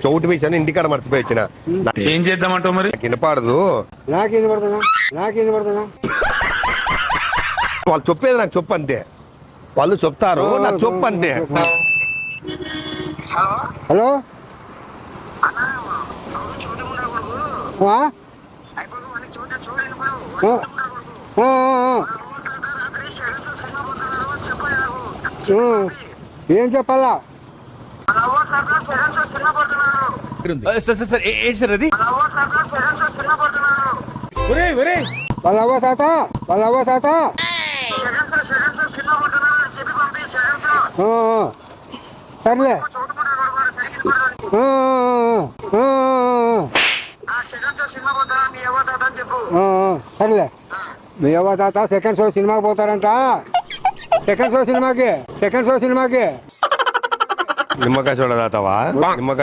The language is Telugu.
చౌటు వేసాను ఇంటికాడ మర్చిపోయి వచ్చిన. ఏం చేద్దామంటావు మరి? వినపాడదు. నాకు వినపడుతున్నా. వాళ్ళు చెప్పేది నాకు చెప్పు అంతే. వాళ్ళు చెప్తారు నాకు చెప్పు అంతే. హలో ఏం చెప్పాలా? సార్ ఏంటి సార్ అది? వాళ్ళ అవ్వ తాత సర్లే సర్లే మీ అవ్వ తాత సెకండ్ షో సినిమాకి పోతారంట. సెకండ్ షో సినిమాకి నిమ్మకాయ చూడదాతావా? నిమ్మకాయ